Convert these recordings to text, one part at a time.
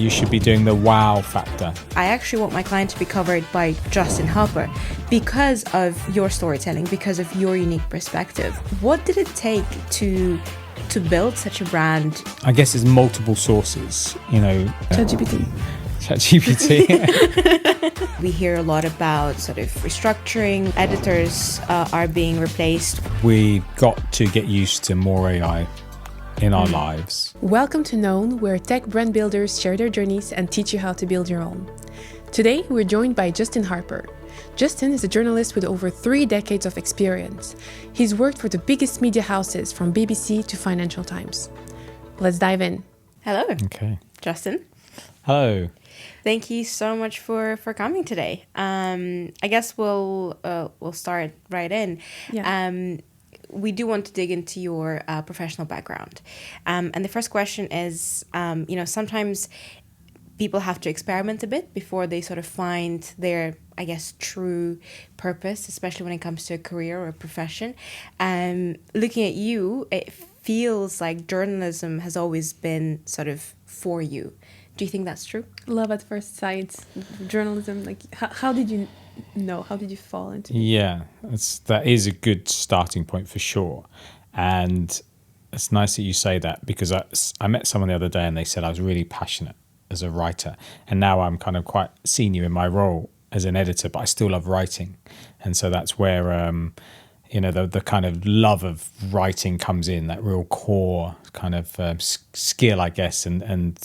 You should be doing the wow factor. I actually want my client to be covered by Justin Harper because of your storytelling, because of your unique perspective. What did it take to build such a brand? I guess it's multiple sources, ChatGPT. We hear a lot about sort of restructuring. Editors are being replaced. We got to get used to more AI in our lives. Welcome to Known, where tech brand builders share their journeys and teach you how to build your own. Today, we're joined by Justin Harper. Justin is a journalist with over 3 decades of experience. He's worked for the biggest media houses from BBC to Financial Times. Let's dive in. Hello. Okay. Justin. Hello. Thank you so much for coming today. I guess we'll start right in. Yeah. We do want to dig into your professional background. And the first question is, sometimes people have to experiment a bit before they sort of find their, I guess, true purpose, especially when it comes to a career or a profession. Looking at you, it feels like journalism has always been sort of for you. Do you think that's true? Love at first sight, journalism. Like, how did you know? How did you fall into it? Yeah, that is a good starting point for sure. And it's nice that you say that, because I met someone the other day and they said I was really passionate as a writer. And now I'm kind of quite senior in my role as an editor, but I still love writing. And so that's where, the kind of love of writing comes in, that real core kind of skill, I guess. And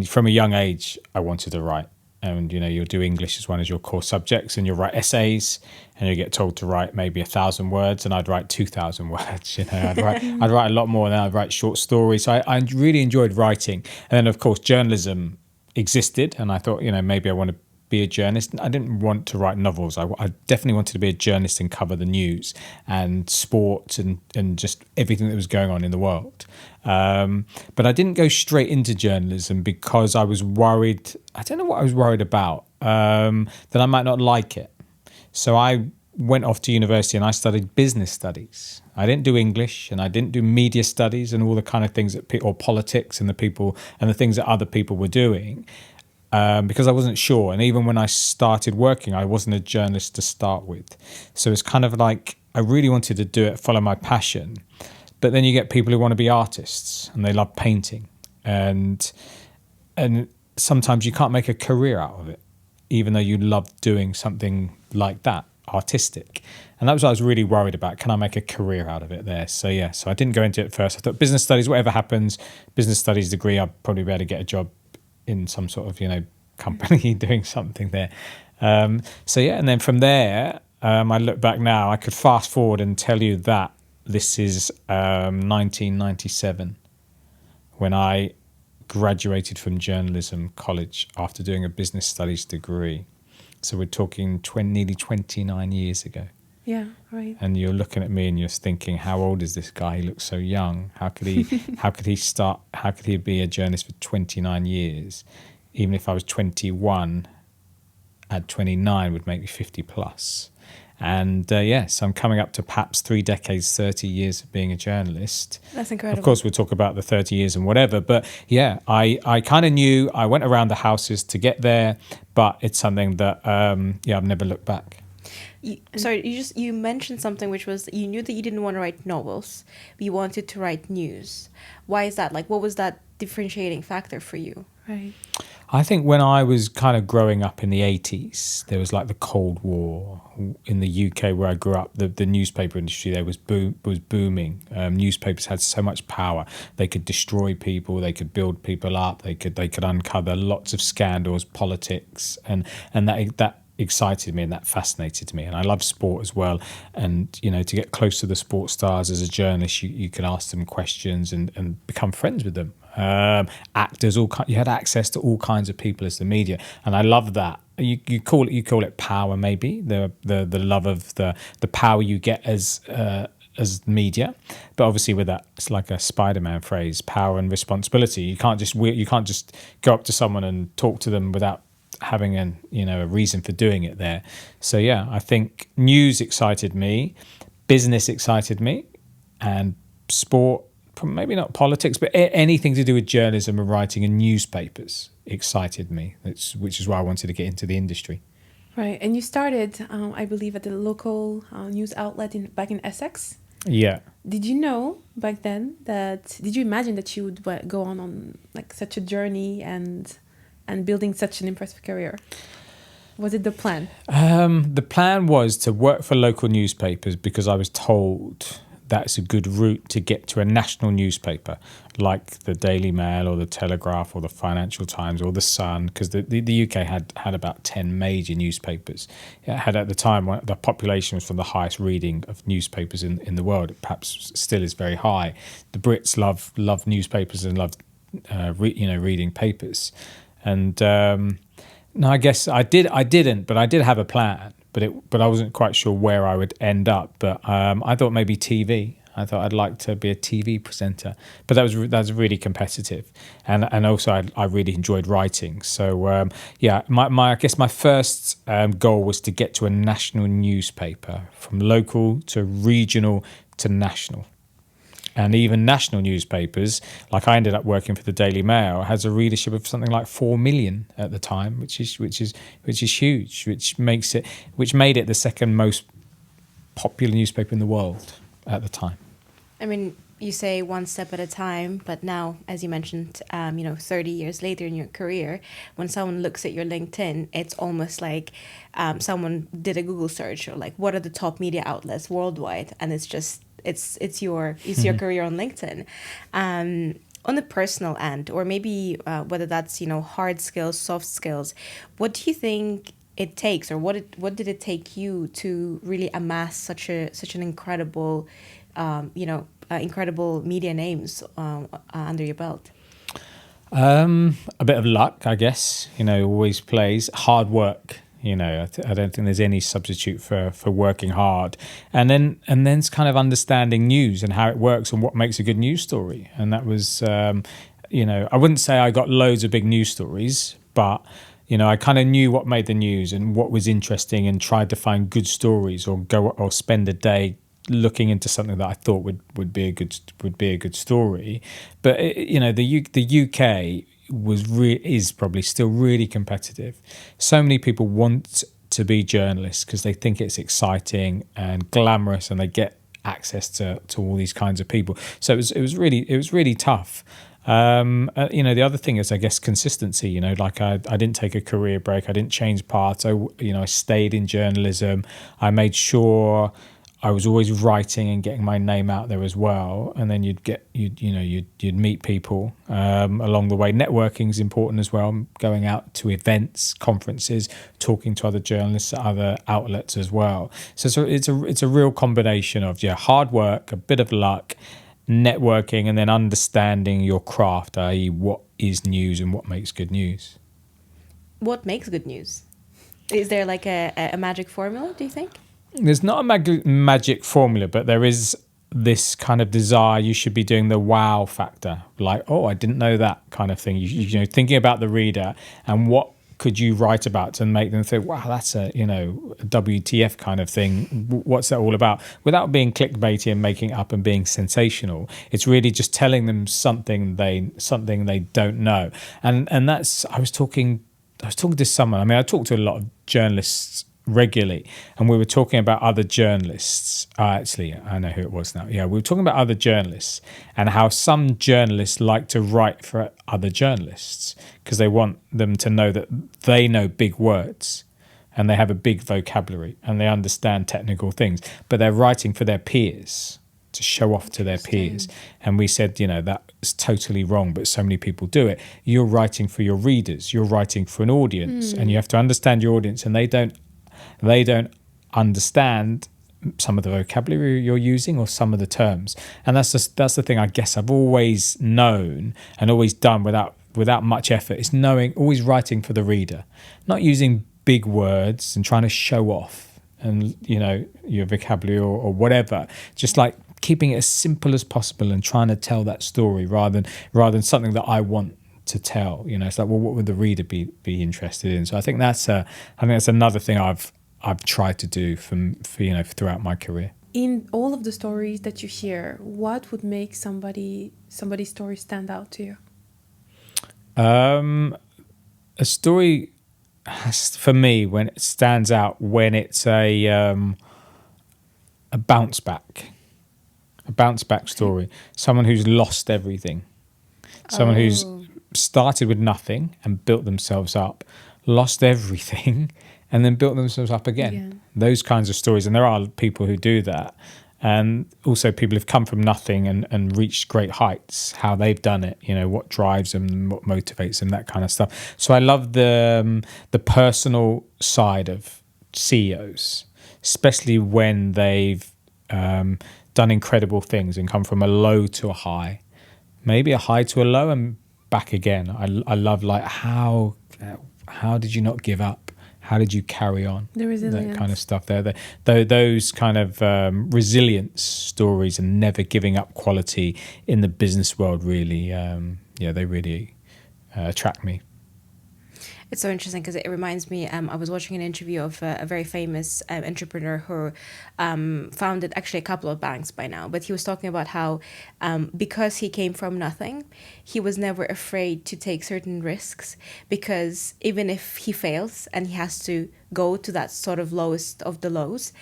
from a young age, I wanted to write. And, you'll do English as one of your core subjects, and you'll write essays, and you get told to write maybe 1,000 words, and I'd write 2,000 words. I'd write a lot more, and then I'd write short stories. So I really enjoyed writing. And then, of course, journalism existed, and I thought, maybe I want to be a journalist. I didn't want to write novels. I definitely wanted to be a journalist and cover the news and sport and just everything that was going on in the world. But I didn't go straight into journalism because I was worried. I don't know what I was worried about, that I might not like it. So I went off to university and I studied business studies. I didn't do English, and I didn't do media studies and all the kind of things or politics and the things that other people were doing. Because I wasn't sure. And even when I started working, I wasn't a journalist to start with. So it's kind of like I really wanted to do it, follow my passion. But then you get people who want to be artists and they love painting. And sometimes you can't make a career out of it, even though you love doing something like that, artistic. And that was what I was really worried about. Can I make a career out of it there? So yeah, so I didn't go into it at first. I thought business studies, whatever happens, business studies degree, I'd probably be able to get a job in some sort of, company doing something there. And then from there, I look back now, I could fast forward and tell you that this is 1997 when I graduated from journalism college after doing a business studies degree. So we're talking nearly 29 years ago. Yeah, right. And you're looking at me and you're thinking, how old is this guy? He looks so young. How could he be a journalist for 29 years? Even if I was 21, at 29 would make me 50 plus. And so I'm coming up to perhaps 3 decades, 30 years of being a journalist. That's incredible. Of course, we'll talk about the 30 years and whatever. But yeah, I kind of knew. I went around the houses to get there, but it's something that, I've never looked back. You mentioned something, which was you knew that you didn't want to write novels, but you wanted to write news. Why is that? Like, what was that differentiating factor for you? Right. I think when I was kind of growing up in the 80s, there was like the Cold War in the UK where I grew up. The newspaper industry there was booming. Newspapers had so much power. They could destroy people. They could build people up. They could uncover lots of scandals, politics, and that excited me and that fascinated me. And I love sport as well. And, to get close to the sports stars as a journalist, you can ask them questions and become friends with them. Actors, you had access to all kinds of people as the media. And I love that. You call it power, maybe, the love of the power you get as media. But obviously with that, it's like a Spider-Man phrase, power and responsibility. You can't just go up to someone and talk to them without having a reason for doing it there. So yeah, I think news excited me, business excited me, and sport maybe not politics, but anything to do with journalism and writing and newspapers excited me. Which is why I wanted to get into the industry. Right, and you started, I believe, at the local news outlet back in Essex. Yeah. Did you know back then did you imagine that you would go on like such a journey and building such an impressive career? Was it the plan? The plan was to work for local newspapers because I was told that's a good route to get to a national newspaper like the Daily Mail or the Telegraph or the Financial Times or the Sun, because the UK had about 10 major newspapers. It had at the time the population was from the highest reading of newspapers in the world. It perhaps still is very high. The Brits love newspapers and love reading papers. And no, I guess I didn't, but I did have a plan. But I wasn't quite sure where I would end up. But I thought maybe TV. I thought I'd like to be a TV presenter. But that was really competitive, and also I really enjoyed writing. So I guess my first goal was to get to a national newspaper, from local to regional to national. And even national newspapers, like I ended up working for the Daily Mail, has a readership of something like 4 million at the time, which is huge, which made it the second most popular newspaper in the world at the time. I mean, you say one step at a time, but now, as you mentioned, 30 years later in your career, when someone looks at your LinkedIn, it's almost like someone did a Google search, or like, what are the top media outlets worldwide, and it's just. It's your career on LinkedIn. On the personal end, or maybe whether that's hard skills, soft skills, what do you think it takes, or what did it take you to really amass such an incredible, incredible media names under your belt? A bit of luck, I guess. Always plays. Hard work. I don't think there's any substitute for working hard, and then it's kind of understanding news and how it works and what makes a good news story. And that was, I wouldn't say I got loads of big news stories, but I kind of knew what made the news and what was interesting, and tried to find good stories, or spend a day looking into something that I thought would be a good story. But the UK is probably still really competitive. So many people want to be journalists because they think it's exciting and glamorous, and they get access to all these kinds of people. So it was really tough. The other thing is, I guess, consistency. Like I didn't take a career break. I didn't change paths. I stayed in journalism. I made sure I was always writing and getting my name out there as well. And then you'd meet people along the way. Networking is important as well. Going out to events, conferences, talking to other journalists at other outlets as well. So it's a real combination of hard work, a bit of luck, networking, and then understanding your craft, i.e. what is news and what makes good news. What makes good news? Is there like a magic formula, do you think? There's not a magic formula, but there is this kind of desire. You should be doing the wow factor, like, oh, I didn't know that kind of thing. You thinking about the reader and what could you write about to make them think, wow, that's a WTF kind of thing. What's that all about? Without being clickbaity and making up and being sensational. It's really just telling them something they don't know. And that's, I was talking to someone. I mean, I talk to a lot of journalists regularly, and we were talking about other journalists. Actually, I know who it was now. Yeah, we were talking about other journalists and how some journalists like to write for other journalists because they want them to know that they know big words and they have a big vocabulary and they understand technical things, but they're writing for their peers to show off to their peers. And we said, that's totally wrong, but so many people do it. You're writing for your readers, you're writing for an audience, and you have to understand your audience, and they don't understand some of the vocabulary you're using or some of the terms. And that's the thing I guess I've always known and always done without much effort. It's always writing for the reader, not using big words and trying to show off and your vocabulary or whatever. Just like keeping it as simple as possible and trying to tell that story rather than something that I want to tell. It's like, well, what would the reader be interested in? So I think that's another thing I've tried to do for throughout my career. in all of the stories that you hear, what would make somebody's story stand out to you? A story has, for me, when it stands out, when it's a bounce back story. Someone who's lost everything. Someone who's started with nothing and built themselves up, lost everything, and then built themselves up again. Those kinds of stories. And there are people who do that. And also people who've come from nothing and reached great heights, how they've done it, what drives them, what motivates them, that kind of stuff. So I love the personal side of CEOs, especially when they've done incredible things and come from a low to a high, maybe a high to a low and back again. I love how did you not give up? How did you carry on? The resilience. That kind of stuff there. Those kind of resilience stories and never giving up quality in the business world really, they really attract me. It's so interesting because it reminds me, I was watching an interview of a very famous entrepreneur who founded actually a couple of banks by now, but he was talking about how because he came from nothing, he was never afraid to take certain risks, because even if he fails and he has to go to that sort of lowest of the lows,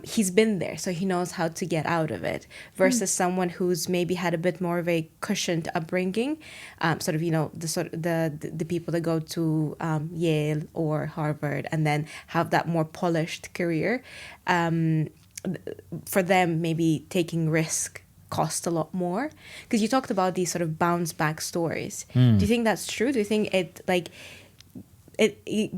he's been there, so he knows how to get out of it, versus someone who's maybe had a bit more of a cushioned upbringing, the people that go to Yale or Harvard and then have that more polished career. For them, maybe taking risk cost a lot more, because you talked about these sort of bounce back stories. Do you think that's true? Do you think it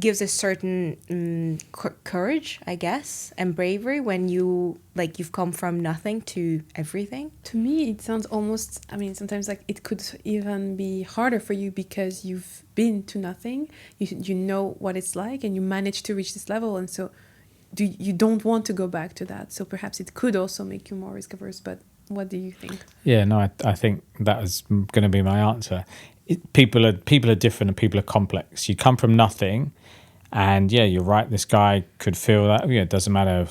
gives a certain courage, I guess, and bravery when you've come from nothing to everything? To me, it sounds almost, sometimes like it could even be harder for you because you've been to nothing. You know what it's like and you managed to reach this level. And so you don't want to go back to that. So perhaps it could also make you more risk averse. But what do you think? Yeah, no, I think that is going to be my answer. People are different and people are complex. You come from nothing, and you're right. This guy could feel that. It doesn't matter.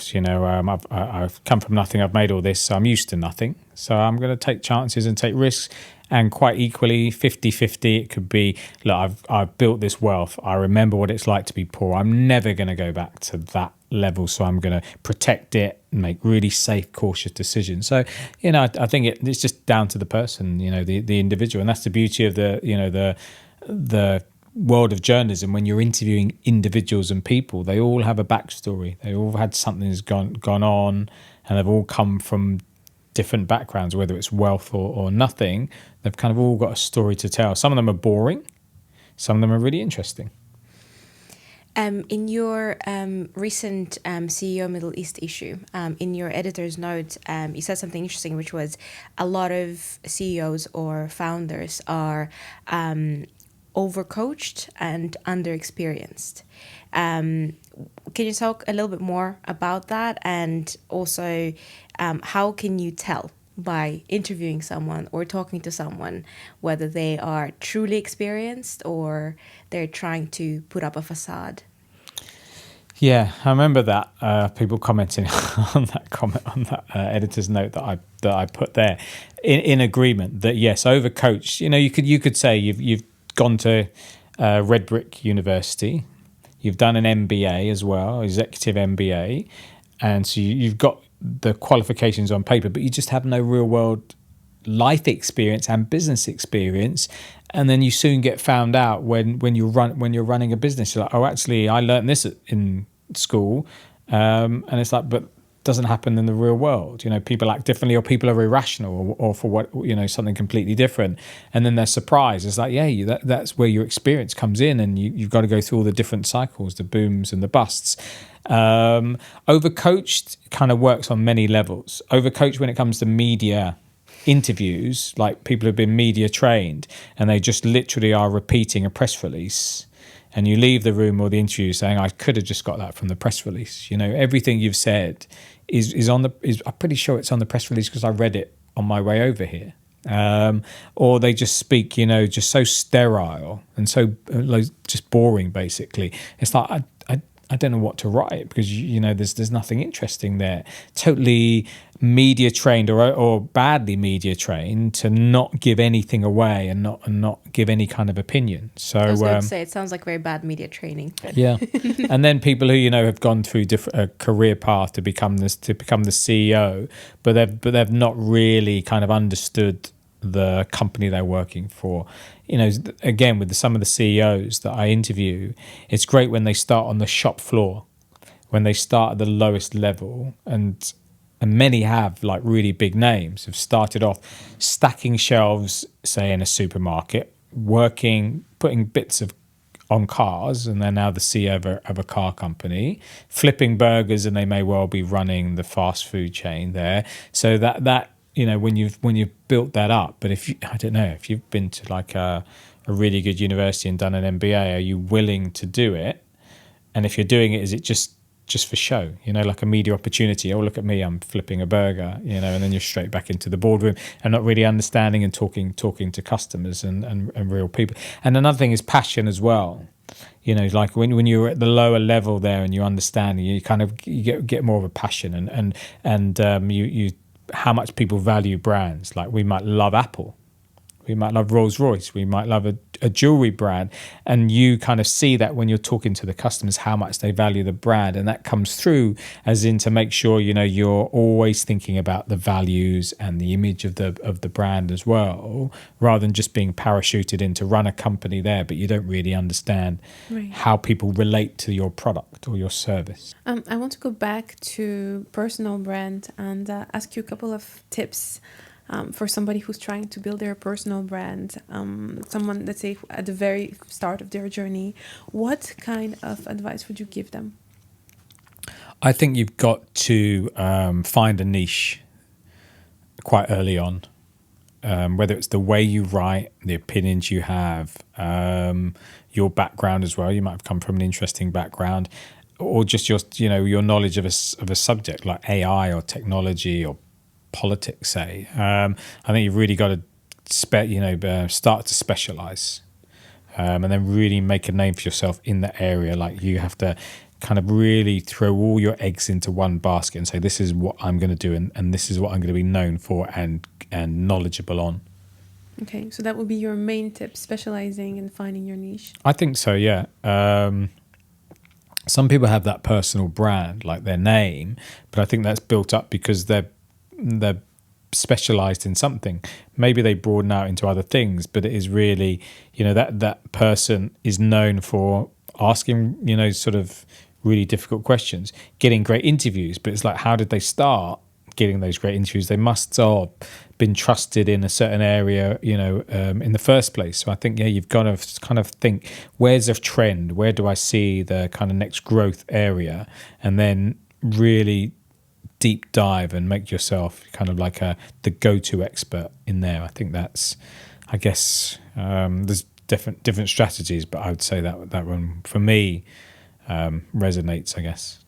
I've come from nothing. I've made all this, so I'm used to nothing. So I'm going to take chances and take risks. And quite equally, 50-50, it could be, look, I've built this wealth. I remember what it's like to be poor. I'm never going to go back to that level, so I'm going to protect it and make really safe, cautious decisions. So, I think it's just down to the person, the individual. And that's the beauty of the world of journalism. When you're interviewing individuals and people, they all have a backstory. They all had something that's gone on, and they've all come from different backgrounds, whether it's wealth or nothing. They've kind of all got a story to tell. Some of them are boring. Some of them are really interesting. In your recent CEO Middle East issue, in your editor's note, you said something interesting, which was a lot of CEOs or founders are overcoached and underexperienced. Can you talk a little bit more about that? And also, how can you tell by interviewing someone or talking to someone whether they are truly experienced or they're trying to put up a facade? Yeah, I remember that people commenting on that editor's note that I put there in agreement that yes, overcoached. You could say you've gone to Red Brick University, you've done an MBA as well, executive MBA, and so you've got the qualifications on paper, but you just have no real world life experience and business experience. And then you soon get found out when you're running a business. You're like, oh, actually, I learned this in school, and it's like, but doesn't happen in the real world. People act differently, or people are irrational, or for what something completely different. And then they're surprised. It's like, that's where your experience comes in, and you've got to go through all the different cycles, the booms and the busts. Overcoached kind of works on many levels. Overcoached when it comes to media interviews, like people who've been media trained and they just literally are repeating a press release, and you leave the room or the interview saying, I could have just got that from the press release. Everything you've said is I'm pretty sure it's on the press release because I read it on my way over here. Or they just speak, just so sterile and so just boring, basically. It's like, I don't know what to write, because you know there's nothing interesting there. Totally media trained or badly media trained to not give anything away and not give any kind of opinion. So I was going to say, it sounds like very bad media training. yeah. And then people who have gone through a career path to become the CEO, but they've not really kind of understood the company they're working for. Again, with some of the CEOs that I interview, it's great when they start on the shop floor, when they start at the lowest level, and many have like really big names, have started off stacking shelves, say in a supermarket, putting bits on cars, and they're now the CEO of a car company, flipping burgers, and they may well be running the fast food chain there. So that when you've built that up. But if you've been to like a really good university and done an MBA, are you willing to do it? And if you're doing it, is it just for show? Like a media opportunity. Oh, look at me, I'm flipping a burger. And then you're straight back into the boardroom and not really understanding and talking to customers and real people. And another thing is passion as well. Like when you're at the lower level there and you understand, you kind of get more of a passion and you how much people value brands. Like we might love Apple, we might love Rolls-Royce, we might love a jewelry brand, and you kind of see that when you're talking to the customers how much they value the brand, and that comes through as in to make sure you're always thinking about the values and the image of the brand as well, rather than just being parachuted in to run a company there, but you don't really understand how people relate to your product or your service. I want to go back to personal brand and ask you a couple of tips for somebody who's trying to build their personal brand, someone, let's say, at the very start of their journey. What kind of advice would you give them? I think you've got to find a niche quite early on, whether it's the way you write, the opinions you have, your background as well. You might have come from an interesting background, or just your knowledge of a subject like AI or technology or politics, say. I think you've really got to start to specialize, and then really make a name for yourself in that area. Like you have to kind of really throw all your eggs into one basket and say, this is what I'm going to do, and this is what I'm going to be known for and knowledgeable on. Okay, so that would be your main tip, specializing and finding your niche. I think so, yeah. Some people have that personal brand, like their name, but I think that's built up because they're specialized in something. Maybe they broaden out into other things, but it is really, that person is known for asking, sort of really difficult questions, getting great interviews. But it's like, how did they start getting those great interviews? They must have been trusted in a certain area, in the first place. So I think, you've got to kind of think, where's a trend? Where do I see the kind of next growth area? And then really deep dive and make yourself kind of like the go-to expert in there. I think that's, I guess, there's different strategies, but I would say that one for me resonates, I guess.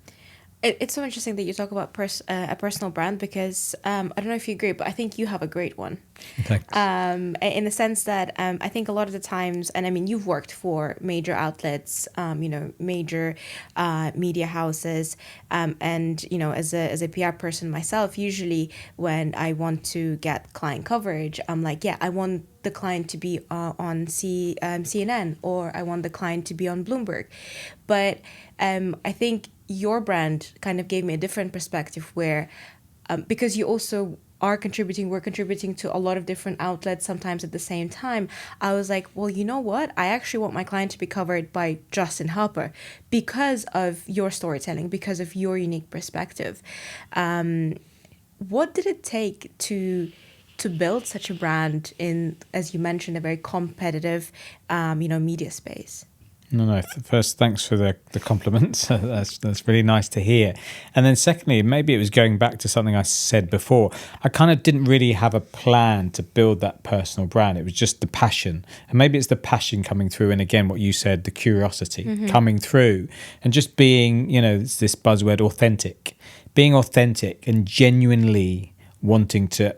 It's so interesting that you talk about a personal brand, because I don't know if you agree, but I think you have a great one. Thanks. In the sense that I think a lot of the times, and I mean, you've worked for major outlets, major media houses, and as a PR person myself, usually when I want to get client coverage, I'm like, I want the client to be on CNN, or I want the client to be on Bloomberg. But I think your brand kind of gave me a different perspective where, because you also we're contributing to a lot of different outlets sometimes at the same time. I was like, well, you know what? I actually want my client to be covered by Justin Harper because of your storytelling, because of your unique perspective. What did it take to build such a brand in, as you mentioned, a very competitive, media space? No. First, thanks for the compliments. That's really nice to hear. And then secondly, maybe it was going back to something I said before. I kind of didn't really have a plan to build that personal brand. It was just the passion. And maybe it's the passion coming through. And again, what you said, the curiosity coming through. And just being, it's this buzzword, authentic. Being authentic and genuinely wanting to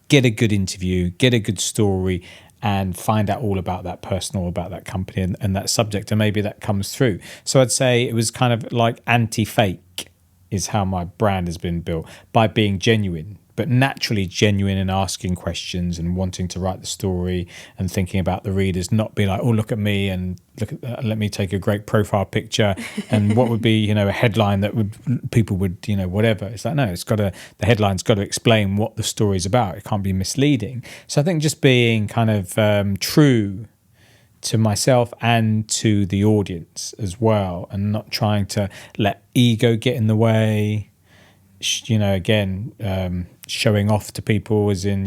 get a good interview, get a good story, and find out all about that person, all about that company and that subject, and maybe that comes through. So I'd say it was kind of like anti-fake is how my brand has been built, by being genuine, but naturally genuine and asking questions and wanting to write the story and thinking about the readers, not be like, oh, look at me and look at that, let me take a great profile picture and what would be, a headline that people would, whatever. It's like, no, the headline's got to explain what the story's about. It can't be misleading. So I think just being kind of true to myself and to the audience as well, and not trying to let ego get in the way. Again, showing off to people as in,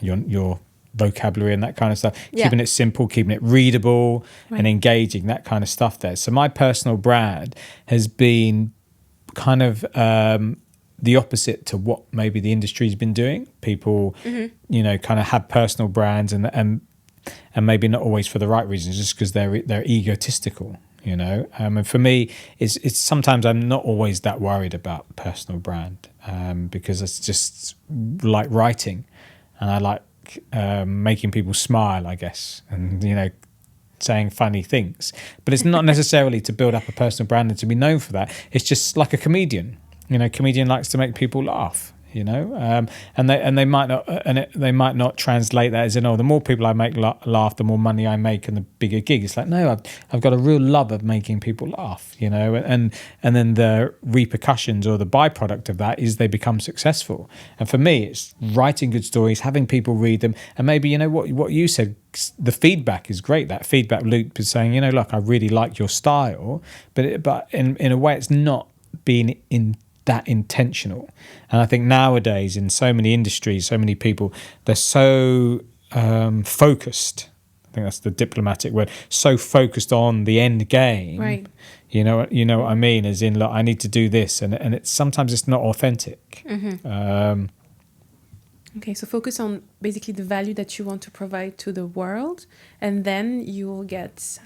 your vocabulary and that kind of stuff, keeping it simple, keeping it readable and engaging, that kind of stuff there. So my personal brand has been kind of the opposite to what maybe the industry's been doing. People, kind of have personal brands and maybe not always for the right reasons, just because they're egotistical. And for me, it's sometimes I'm not always that worried about personal brand, because it's just like writing, and I like making people smile, I guess, and saying funny things. But it's not necessarily to build up a personal brand and to be known for that. It's just like a comedian. Comedian likes to make people laugh. And they might not translate that as in, the more people I make laugh, the more money I make and the bigger gig. It's like, no, I've got a real love of making people laugh, and then the repercussions or the byproduct of that is they become successful. And for me, it's writing good stories, having people read them, and maybe what you said, the feedback is great. That feedback loop is saying, look, I really like your style, but in a way, it's not being that intentional. And I think nowadays in so many industries, so many people, they're so focused. I think that's the diplomatic word. So focused on the end game. Right. You know what I mean? As in, look, I need to do this, and it's sometimes it's not authentic. Okay, so focus on basically the value that you want to provide to the world, and then you will get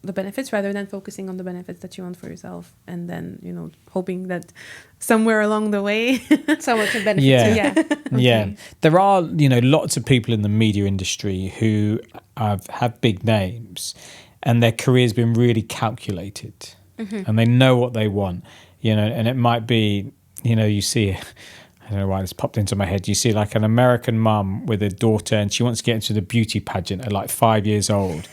the benefits, rather than focusing on the benefits that you want for yourself, and then hoping that somewhere along the way someone can benefit. Yeah. Okay. Yeah. There are lots of people in the media industry who have big names, and their career's been really calculated, and they know what they want. And it might be you see. I don't know why this popped into my head. You see like an American mum with a daughter, and she wants to get into the beauty pageant at like 5 years old.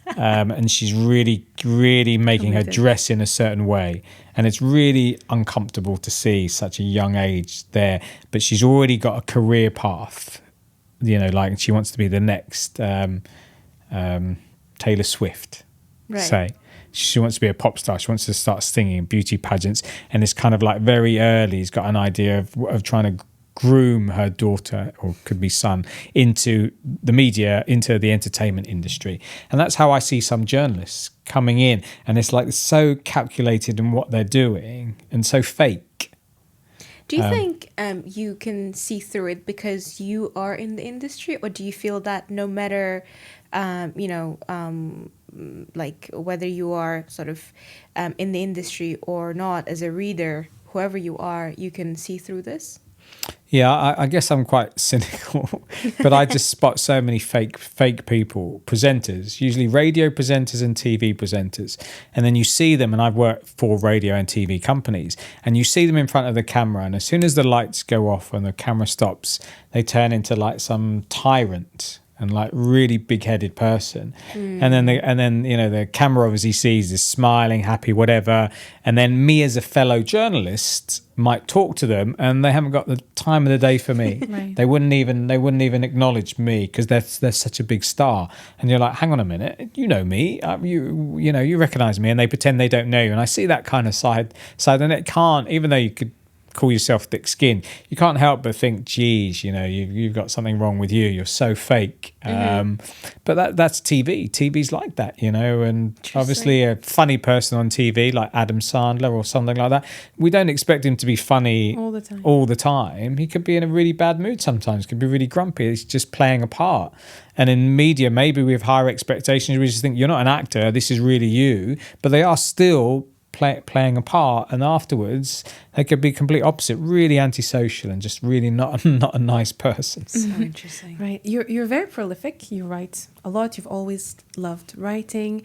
And she's really, really making her dress in a certain way. And it's really uncomfortable to see such a young age there. But she's already got a career path, like she wants to be the next Taylor Swift, say. She wants to be a pop star. She wants to start singing in beauty pageants. And it's kind of like very early. He's got an idea of trying to groom her daughter, or could be son, into the media, into the entertainment industry. And that's how I see some journalists coming in. And it's like so calculated in what they're doing and so fake. Do you think you can see through it because you are in the industry, or do you feel that no matter, like whether you are sort of in the industry or not, as a reader, whoever you are, you can see through this? Yeah, I guess I'm quite cynical, but I just spot so many fake people, presenters, usually radio presenters and TV presenters. And then you see them, and I've worked for radio and TV companies, and you see them in front of the camera, and as soon as the lights go off and the camera stops, they turn into like some tyrant and like really big-headed person. And then the camera obviously sees this smiling, happy, whatever. And then me as a fellow journalist might talk to them, and they haven't got the time of the day for me. Right. They wouldn't even acknowledge me because they're such a big star. And you're like, hang on a minute, you know me, you recognize me, and they pretend they don't know you. And I see that kind of side, and it can't, even though you could call yourself thick skin, you can't help but think, geez, you've got something wrong with you, you're so fake. But that's TV's like that, and obviously a funny person on TV like Adam Sandler or something like that, we don't expect him to be funny all the time. He could be in a really bad mood sometimes, could be really grumpy. He's just playing a part. And in media, maybe we have higher expectations. We just think, you're not an actor, this is really you. But they are still playing a part, and afterwards they could be complete opposite, really antisocial and just really not a nice person. So interesting. Right. You're very prolific. You write a lot. You've always loved writing.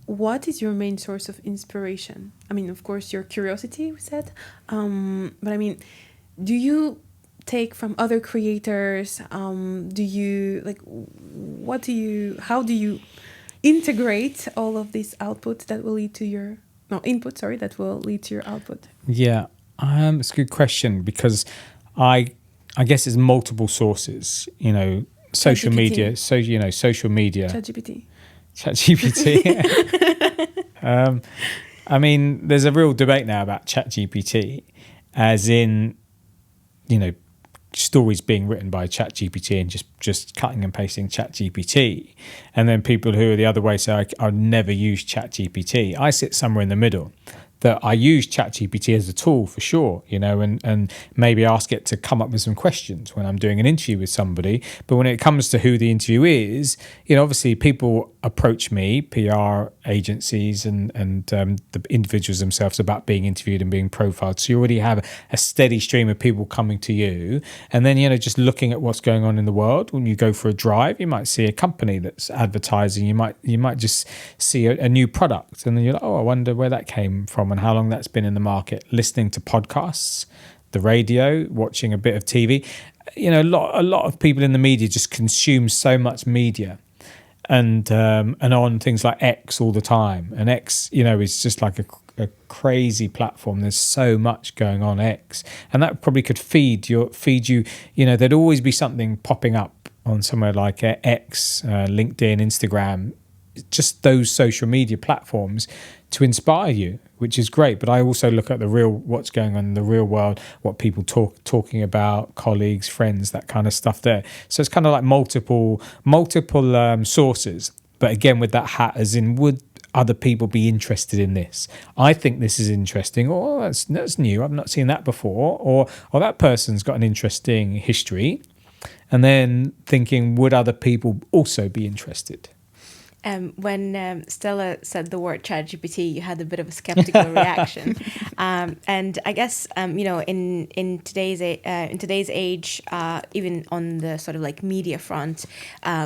What is your main source of inspiration? I mean, of course, your curiosity, we said. But I mean, do you take from other creators? Do you how do you integrate all of this output that will lead to your that will lead to your output? Yeah, it's a good question, because I guess it's multiple sources. Social media. So social media. ChatGPT. I mean, there's a real debate now about ChatGPT, as in, stories being written by ChatGPT and just cutting and pasting ChatGPT, and then people who are the other way say, I'll never use ChatGPT. I sit somewhere in the middle, that I use ChatGPT as a tool for sure, and maybe ask it to come up with some questions when I'm doing an interview with somebody. But when it comes to who the interview is, obviously people approach me, PR agencies and the individuals themselves, about being interviewed and being profiled. So you already have a steady stream of people coming to you. And then, just looking at what's going on in the world. When you go for a drive, you might see a company that's advertising. You might just see a new product, and then you're like, oh, I wonder where that came from and how long that's been in the market. Listening to podcasts, the radio, watching a bit of TV. A lot of people in the media just consume so much media, and on things like X all the time. And X, is just like a crazy platform. There's so much going on X, and that probably could feed you. There'd always be something popping up on somewhere like X, LinkedIn, Instagram, just those social media platforms to inspire you, which is great. But I also look at what's going on in the real world, what people talking about, colleagues, friends, that kind of stuff there. So it's kind of like multiple sources. But again, with that hat, as in, would other people be interested in this? I think this is interesting, or that's new, I've not seen that before, or that person's got an interesting history. And then thinking, would other people also be interested? When Stella said the word ChatGPT, you had a bit of a skeptical reaction, and I guess in today's age, even on the sort of like media front,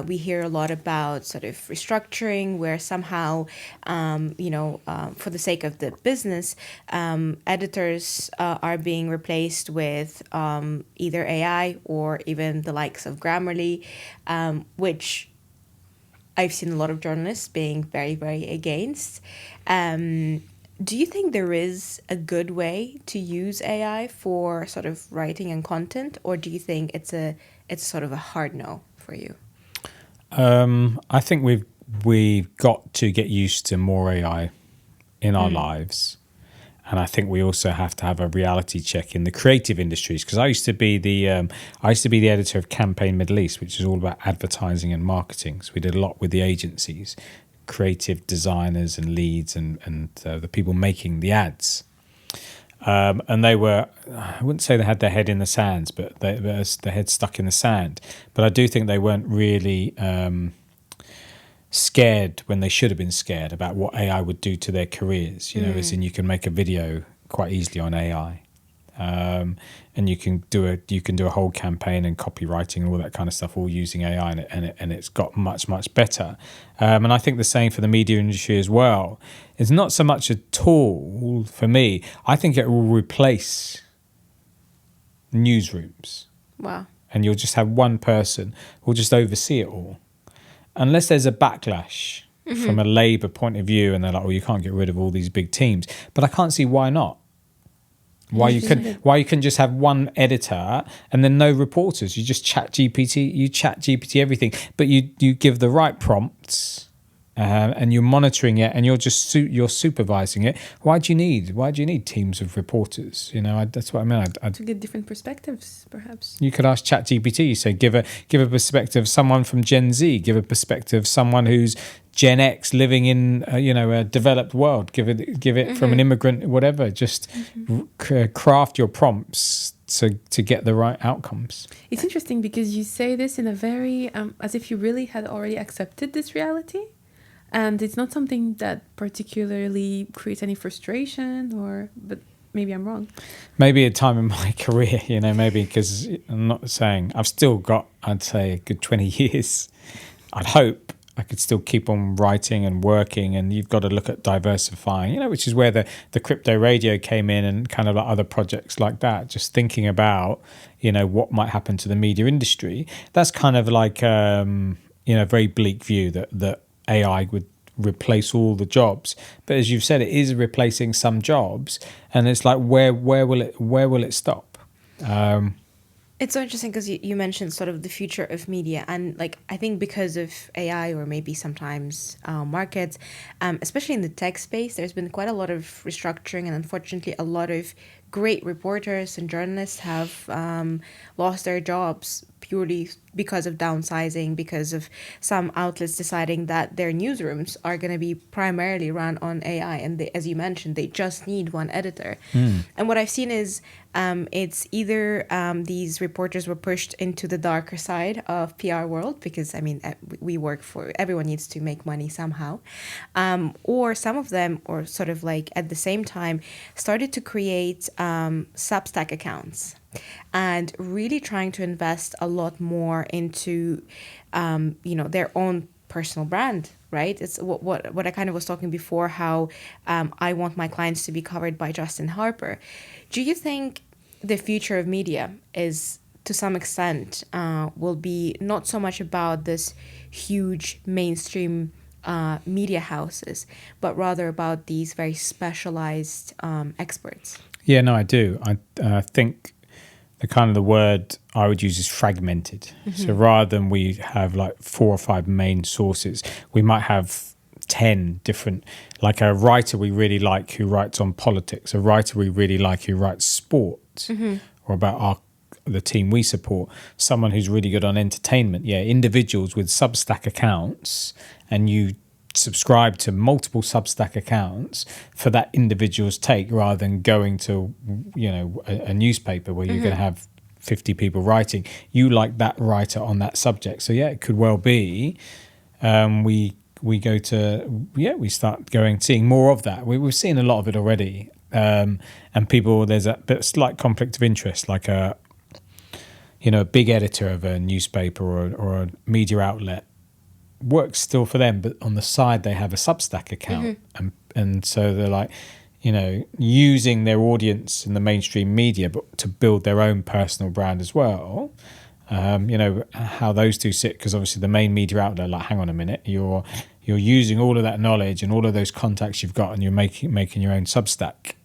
we hear a lot about sort of restructuring, where somehow for the sake of the business, editors are being replaced with either AI or even the likes of Grammarly, which I've seen a lot of journalists being very, very against. Do you think there is a good way to use AI for sort of writing and content, or do you think it's sort of a hard no for you? I think we've got to get used to more AI in our lives. And I think we also have to have a reality check in the creative industries, because I used to be the editor of Campaign Middle East, which is all about advertising and marketing. So we did a lot with the agencies, creative designers and leads, and the people making the ads. And they were, I wouldn't say they had their head in the sands, but their head stuck in the sand. But I do think they weren't really scared when they should have been scared about what AI would do to their careers. As in, you can make a video quite easily on AI, and you can do a whole campaign and copywriting and all that kind of stuff, all using AI, and it's got much better. And I think the same for the media industry as well. It's not so much a tool for me. I think it will replace newsrooms. Wow. And you'll just have one person who'll just oversee it all. Unless there's a backlash from a Labour point of view, and they're like, "Oh, you can't get rid of all these big teams." But I can't see why not. Why you can just have one editor and then no reporters. You just chat GPT everything, but you give the right prompts, and you're monitoring it, and you're supervising it. Why do you need teams of reporters? That's what I mean. To get different perspectives, perhaps. You could ask ChatGPT. You say, give a perspective of someone from Gen Z. Give a perspective of someone who's Gen X living in a developed world. Give it from an immigrant, whatever. Just craft your prompts to get the right outcomes. It's interesting because you say this in a very as if you really had already accepted this reality. And it's not something that particularly creates any frustration, but maybe I'm wrong. Maybe a time in my career, maybe because I'm not saying I've still got, I'd say, a good 20 years. I'd hope I could still keep on writing and working, and you've got to look at diversifying, which is where the crypto radio came in, and kind of like other projects like that, just thinking about, what might happen to the media industry. That's kind of like, a very bleak view that AI would replace all the jobs, but as you've said, it is replacing some jobs, and it's like where will it stop? It's so interesting because you mentioned sort of the future of media, and like I think because of AI or maybe sometimes markets, especially in the tech space, there's been quite a lot of restructuring, and unfortunately a lot of great reporters and journalists have lost their jobs purely because of downsizing, because of some outlets deciding that their newsrooms are going to be primarily run on AI. And they, as you mentioned, they just need one editor. And what I've seen is it's either these reporters were pushed into the darker side of PR world, because, I mean, we work for, everyone needs to make money somehow. Or some of them, or sort of like at the same time, started to create Substack accounts and really trying to invest a lot more into, their own personal brand, right? It's what I kind of was talking before, how I want my clients to be covered by Justin Harper. Do you think the future of media is, to some extent, will be not so much about this huge mainstream media houses, but rather about these very specialized experts? Yeah, no, I do. I think the word I would use is fragmented. So rather than we have like 4 or 5 main sources, we might have 10 different, like a writer we really like who writes on politics, a writer we really like who writes sport, or about the team we support, someone who's really good on entertainment. Yeah, individuals with Substack accounts, and you subscribe to multiple Substack accounts for that individual's take, rather than going to a newspaper where you're going to have 50 people writing. You like that writer on that subject. So yeah, it could well be we start seeing more of that. We've seen a lot of it already, and people, there's a slight conflict of interest, like a big editor of a newspaper or a media outlet works still for them, but on the side they have a Substack account, and so they're like, using their audience in the mainstream media, but to build their own personal brand as well. How those two sit, because obviously the main media outlet, like, hang on a minute, you're using all of that knowledge and all of those contacts you've got, and you're making your own Substack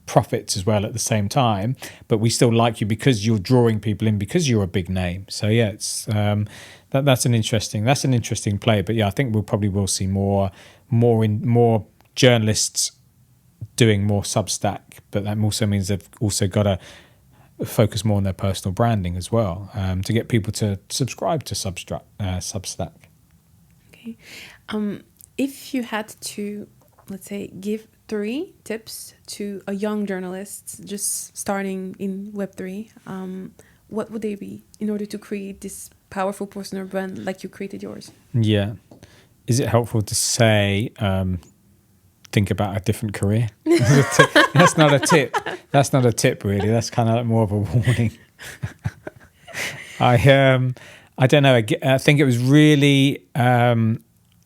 profits as well at the same time, but we still like you because you're drawing people in, because you're a big name. So yeah, it's that's an interesting play. But yeah, I think we'll see more journalists doing more Substack, but that also means they've also got to focus more on their personal branding as well, to get people to subscribe to Substack. Okay. If you had to, let's say, give 3 tips to a young journalist just starting in Web3, what would they be in order to create this powerful personal brand like you created yours? Yeah. Is it helpful to say, think about a different career? That's not a tip. That's not a tip, really. That's kind of like more of a warning. I don't know. I think it was really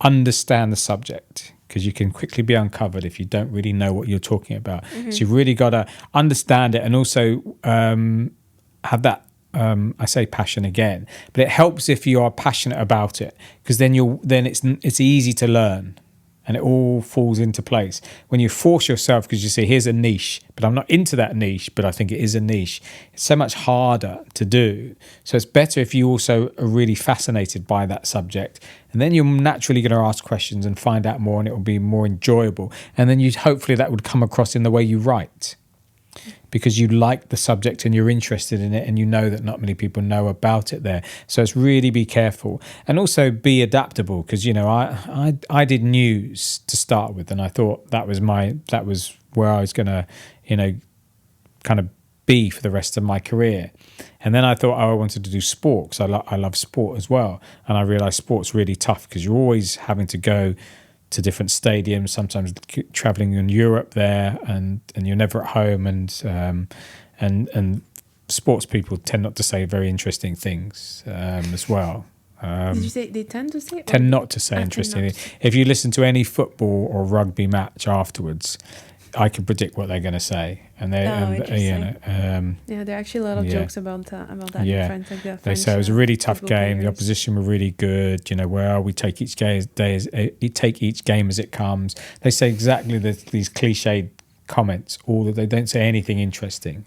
understand the subject, because you can quickly be uncovered if you don't really know what you're talking about. So you've really got to understand it, and also have that, I say passion again, but it helps if you are passionate about it, because then it's easy to learn, and it all falls into place. When you force yourself, because you say, here's a niche, but I'm not into that niche, but I think it is a niche, it's so much harder to do. So it's better if you also are really fascinated by that subject, and then you're naturally going to ask questions and find out more, and it will be more enjoyable. And then hopefully that would come across in the way you write, because you like the subject and you're interested in it, and you know that not many people know about it there. So it's really be careful, and also be adaptable, because I did news to start with, and I thought that was where I was going to kind of be for the rest of my career. And then I thought, I wanted to do sport because I love sport as well. And I realised sport's really tough because you're always having to go to different stadiums, sometimes travelling in Europe there, and you're never at home. And sports people tend not to say very interesting things as well. Did you say they tend to say? Tend not to say interesting things. If you listen to any football or rugby match afterwards, I can predict what they're going to say, and they, there are actually a lot of jokes about that. Yeah, in French, like they say it was a really tough game. Players. The opposition were really good. We take each game as it comes. They say exactly these cliched comments. They don't say anything interesting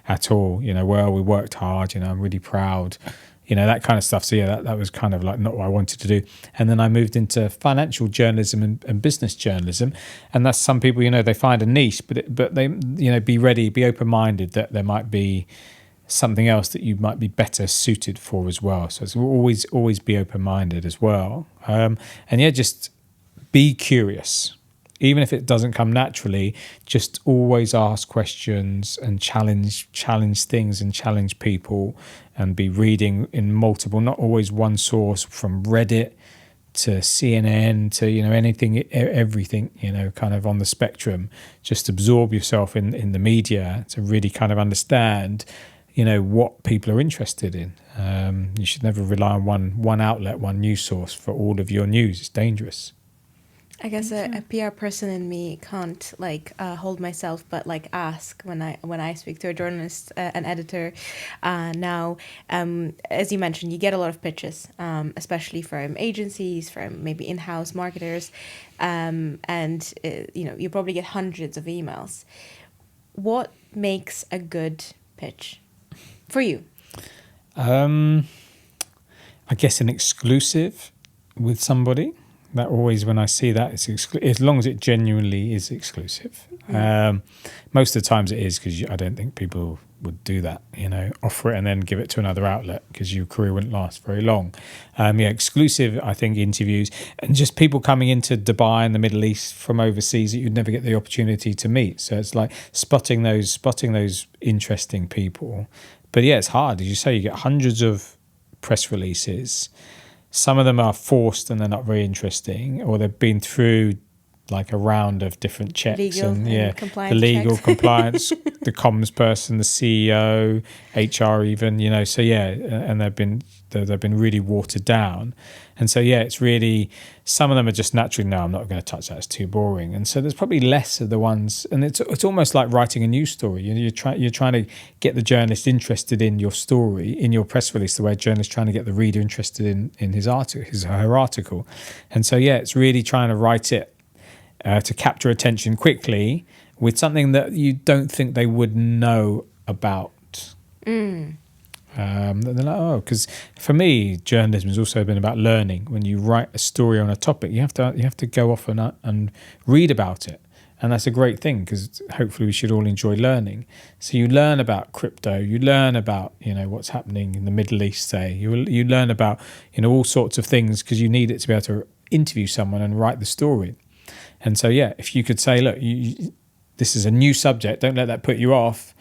at all. We worked hard. I'm really proud. That kind of stuff. So that was kind of like not what I wanted to do. And then I moved into financial journalism and business journalism. And that's some people, they find a niche, but they, be ready, be open-minded that there might be something else that you might be better suited for as well. So it's always be open-minded as well. Just be curious. Even if it doesn't come naturally, just always ask questions and challenge things and challenge people, and be reading in multiple, not always one source, from Reddit to CNN to, anything, everything, kind of on the spectrum. Just absorb yourself in the media to really kind of understand, what people are interested in. You should never rely on one outlet, one news source for all of your news. It's dangerous. I guess a PR person in me can't hold myself, but ask when I speak to a journalist, an editor. Now, as you mentioned, you get a lot of pitches, especially from agencies, from maybe in-house marketers, and you probably get hundreds of emails. What makes a good pitch for you? I guess an exclusive with somebody. That always, when I see that, it's as long as it genuinely is exclusive. Most of the times it is, because I don't think people would do that, offer it and then give it to another outlet, because your career wouldn't last very long. Exclusive, I think, interviews, and just people coming into Dubai and the Middle East from overseas that you'd never get the opportunity to meet. So it's like spotting those interesting people. But it's hard. As you say, you get hundreds of press releases. Some of them are forced and they're not very interesting, or they've been through like a round of different checks, legal and compliance, the legal checks. compliance, the comms person, the CEO, HR, even, and they've been really watered down. And so it's really, some of them are just naturally, no, I'm not going to touch that, it's too boring. And so there's probably less of the ones, and it's almost like writing a news story. You're trying to get the journalist interested in your story, in your press release, the way a journalist trying to get the reader interested in his article, her article. And so it's really trying to write it to capture attention quickly with something that you don't think they would know about. Because for me, journalism has also been about learning. When you write a story on a topic, you have to go off and read about it, and that's a great thing, because hopefully we should all enjoy learning. So you learn about crypto, you learn about what's happening in the Middle East. Say you learn about all sorts of things, because you need it to be able to interview someone and write the story. And so if you could say, look, this is a new subject, don't let that put you off.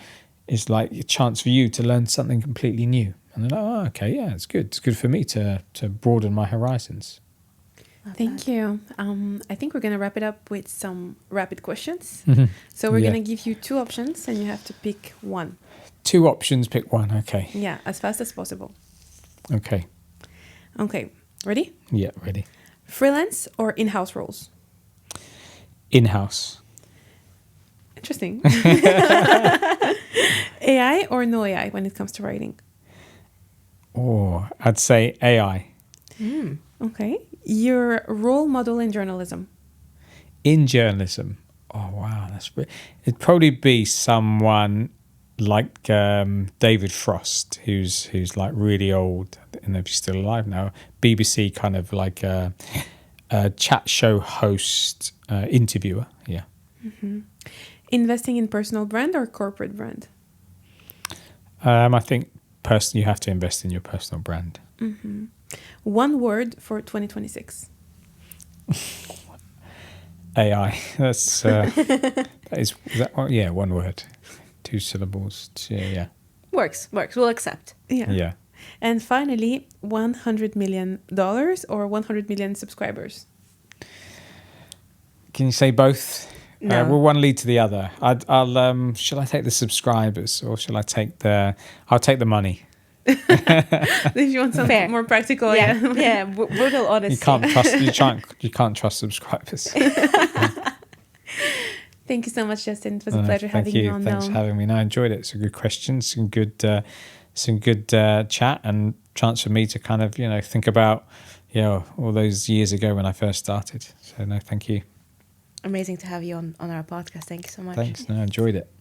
It's like a chance for you to learn something completely new. And then, it's good. It's good for me to broaden my horizons. Thank you. I think we're going to wrap it up with some rapid questions. Mm-hmm. So we're going to give you 2 options, and you have to pick one. 2 options, pick one. Okay. Yeah, as fast as possible. Okay. Okay. Ready? Yeah, ready. Freelance or in-house roles? In-house. Interesting. AI or no AI when it comes to writing? I'd say AI. Okay. Your role model in journalism? In journalism? Oh, wow. It'd probably be someone like David Frost, who's like really old. I don't know if he's still alive now. BBC kind of like a chat show host, interviewer. Yeah. Mm-hmm. Investing in personal brand or corporate brand? I think personally you have to invest in your personal brand. Mm-hmm. One word for 2026. AI. That's that is that one? Yeah, one word. 2 syllables. Yeah. Works. We'll accept. Yeah. And finally, $100 million or 100 million subscribers. Can you say both? No. Will one lead to the other? I'll. Shall I take the subscribers or shall I take the? I'll take the money. If you want something Fair. more practical, Yeah, brutal honesty. You can't trust subscribers. Thank you so much, Justin. It was a pleasure having you on. Thanks for having me. No, I enjoyed it. Some good questions, some good chat, and chance for me to kind of think about all those years ago when I first started. So no, thank you. Amazing to have you on our podcast. Thank you so much. Thanks. No, I enjoyed it.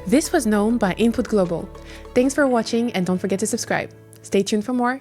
This was known by Input Global. Thanks for watching, and don't forget to subscribe. Stay tuned for more.